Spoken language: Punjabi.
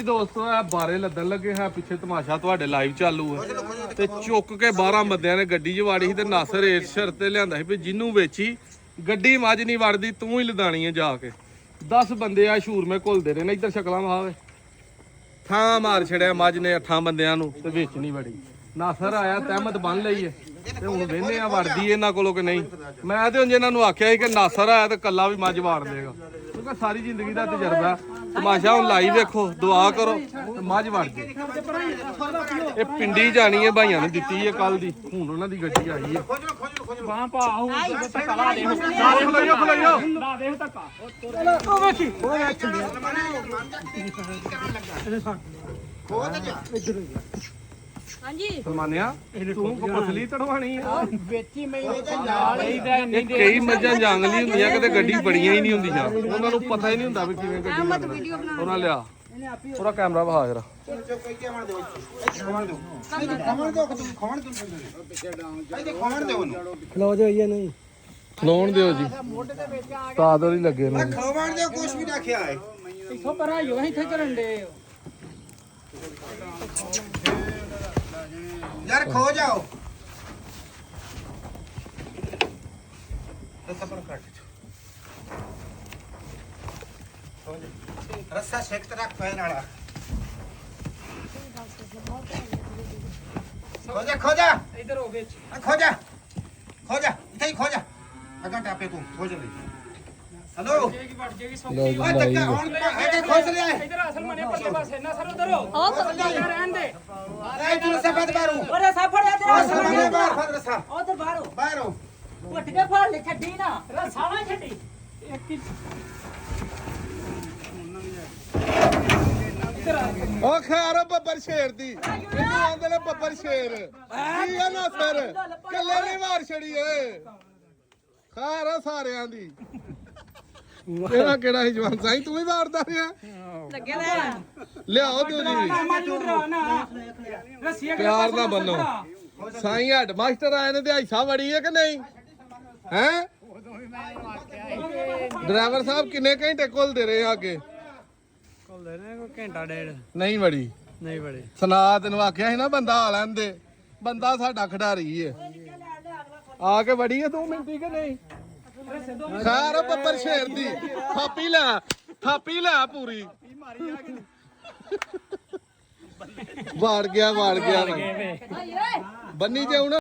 ਦੋਸਤੋ ਇਹ ਬਾਰੇ ਲੱਦਣ ਲੱਗੇ ਹੈ ਪਿੱਛੇ ਤਮਾਸ਼ਾ ਤੁਹਾਡੇ ਲਾਈਵ ਚਾਲੂ ਹੈ ਤੇ ਚੁੱਕ ਕੇ 12 ਬੰਦਿਆਂ ਨੇ ਗੱਡੀ 'ਚ ਵਾੜੀ ਸੀ ਤੇ ਨਾਸਰ ਇਸ ਸ਼ਰਤ ਤੇ ਲਿਆਂਦਾ ਸੀ ਵੀ ਜਿਹਨੂੰ ਵੇਚੀ ਗੱਡੀ ਮੱਝ ਨਹੀਂ ਵੜਦੀ ਤੂੰ ਹੀ ਲਦਾਣੀ ਹੈ ਜਾ ਕੇ 10 ਬੰਦੇ ਆ ਸ਼ੂਰਮੇ ਘੁਲਦੇ ਰਹੇ ਨੇ ਇੱਧਰ ਸ਼ਕਲਾਂ ਵਾਵੇ ਥਾਂ ਮਾਰ ਛੜਿਆ ਮੱਝ ਨੇ 8 ਬੰਦਿਆਂ ਨੂੰ ਤੇ ਵਿੱਚ ਨਹੀਂ ਵੜੀ ਨਾਸਰ ਆਇਆ ਤਹਿਮਤ ਬੰਨ ਲਈ ਹੈ ਤੇ ਹੁਣ ਵੇਹਨੇ ਆ ਵੜਦੀ ਇਹਨਾਂ ਕੋਲੋਂ ਕਿ ਨਹੀਂ ਮੈਂ ਤੇ ਉਂਝ ਇਹਨਾਂ ਨੂੰ ਆਖਿਆ ਸੀ ਕਿ ਨਾਸਰ ਆਇਆ ਤੇ ਕੱਲਾ ਵੀ ਮੱਝ ਵਾੜ ਦੇਗਾ ਕਿਉਂਕਿ ਸਾਰੀ ਜ਼ਿੰਦਗੀ ਦਾ ਤਜਰਬਾ ਤਮਾਸ਼ਾ ਹੁਣ ਲਾਈ ਵੇਖੋ ਦੁਆ ਕਰੋ ਤੇ ਮੱਝ ਵੜ ਜੇ ਇਹ ਪਿੰਡੀ ਜਾਣੀ ਹੈ ਭਾਈਆਂ ਨੇ ਦਿੱਤੀ ਹੈ ਕੱਲ ਦੀ ਹੁਣ ਉਹਨਾਂ ਦੀ ਗੱਡੀ ਆਈ ਹੈ ਬਾਹ ਪਾ ਆਉ ਧੱਕਾ ਲਾ ਦੇ ਖਲਾਈਓ ਲਾ ਦੇ ਧੱਕਾ ਉਹ ਵੇਖੀ ਉਹ ਹਾਂਜੀ ਸਲਮਾਨਿਆ ਤੂੰ ਪਸਲੀ ਤੜਵਾਣੀ ਆ ਵੇਚੀ ਮੈਂ ਨਾਲ ਹੀ ਇਹ ਕਈ ਮੱਝਾਂ ਜੰਗਲੀ ਹੁੰਦੀਆਂ ਕਿਤੇ ਗੱਡੀ ਬੜੀਆਂ ਹੀ ਨਹੀਂ ਹੁੰਦੀਆਂ ਉਹਨਾਂ ਨੂੰ ਪਤਾ ਹੀ ਨਹੀਂ ਹੁੰਦਾ ਵੀ ਕਿਵੇਂ ਗੱਡੀ ਉਹਨਾਂ ਲਿਆ ਪੂਰਾ ਕੈਮਰਾ ਵਹਾ ਜਰਾ ਖਲੋ ਜਾ ਇਹ ਨਹੀਂ ਖਲੋਣ ਦਿਓ ਜੀ ਤਾਦਰ ਹੀ ਲੱਗੇ ਨੇ ਖਵਾਣ ਦੇ ਕੁਛ ਵੀ ਨਾ ਖਿਆ ਹੈ ਇੱਥੋਂ ਪਰ ਆਇਓ ਇੱਥੇ ਕਰਨ ਦੇ ਯਾਰ ਖੋ ਜਾਓ ਤਪਰ ਕੱਟ ਰੱਸਾ ਸ਼ੇਕ ਰੱਖ ਪੈਣ ਵਾਲਾ ਖੋ ਜਾ ਇੱਧਰ ਹੋ ਵਿੱਚ ਖੋ ਜਾ ਇੱਥੇ ਹੀ ਖੋ ਜਾ ਅਗਾ ਟਾਪੇ ਤੂੰ ਖੋ ਜਾ ਹਲੋ ਜੇਗੀ ਵੜ ਜੇਗੀ ਸੌ ਲਓ ਜੀ ਓਏ ਲਾਈ ਤੱਕਾ ਹੁਣ ਇੱਥੇ ਖੋਸ ਲਿਆ ਇੱਧਰ ਅਸਲ ਮਨੇ ਪਰਲੇ ਪਾਸੇ ਨਾ ਸਰ ਉਧਰ ਉਹ ਪਰਲੇ ਰਹਿਣ ਦੇ ਐ ਤੂੰ ਸਫਾਦ ਬਾਰੂ ਓਰੇ ਸਾਫੜਿਆ ਤੇ ਸਫਾਦ ਬਾਹਰ ਫੜ ਰੱਸਾ ਉਧਰ ਬਾਹਰੋਂ ਬਾਹਰੋਂ ਉੱਠ ਕੇ ਫੜ ਲੈ ਛੱਡੀ ਨਾ ਰਸਾ ਨਾ ਛੱਡੀ ਇੱਕ ਹੀ ਉਹ ਖੈਰ ਬੱਬਰ ਸ਼ੇਰ ਦੀ ਇਹਨੂੰ ਆਂਦੇ ਨੇ ਬੱਬਰ ਸ਼ੇਰ ਕੀ ਆ ਨਾ ਸਰ ਕੱਲੇ ਨਹੀਂ ਮਾਰ ਛੜੀ ਏ ਖੈਰ ਆ ਸਾਰਿਆਂ ਦੀ ਤੇਰਾ ਕਿਹੜਾ ਸੀ ਜਵਾਨ ਸਾਈ ਤੂੰ ਵੀ ਮਾਰਦਾ ਰਿਹਾ ਲੱਗੇ ਦਾ ਲਿਆਓ ਤੂੰ ਜੀ ਪਿਆਰ ਨਾਲ ਬੰਨੋ ਸਾਈ ਹੈਡ ਮਾਸਟਰ ਆਏ ਨੇ ਤੇ ਹਾਈਸਾ ਵੜੀ ਹੈ ਕਿ ਨਹੀਂ ਹੈ ਡਰਾਈਵਰ ਸਾਹਿਬ ਕਿੰਨੇ ਘੰਟੇ ਘੁਲਦੇ ਰਹੇ ਅੱਗੇ ਕੋਲਦੇ ਨੇ ਕੋਈ ਘੰਟਾ ਡੇਢ ਨਹੀਂ ਵੜੀ ਨਹੀਂ ਬੜੇ ਸੁਨਾ ਤੈਨੂੰ ਆਖਿਆ ਸੀ ਨਾ ਬੰਦਾ ਆ ਲੈਂਦੇ ਬੰਦਾ ਸਾਡਾ ਖਿਡਾਰੀ ਹੈ ਆ ਕੇ ਵੜੀ ਹੈ 2 ਮਿੰਟ ਕਿ ਨਹੀਂ ਖੈਰ ਬੱਬਰ ਸ਼ੇਰ ਦੀ ਥਾਪੀ ਲੈ ਪੂਰੀ ਵਾੜ ਗਿਆ ਬੰਨੀ ਜੇ ਹੁਣ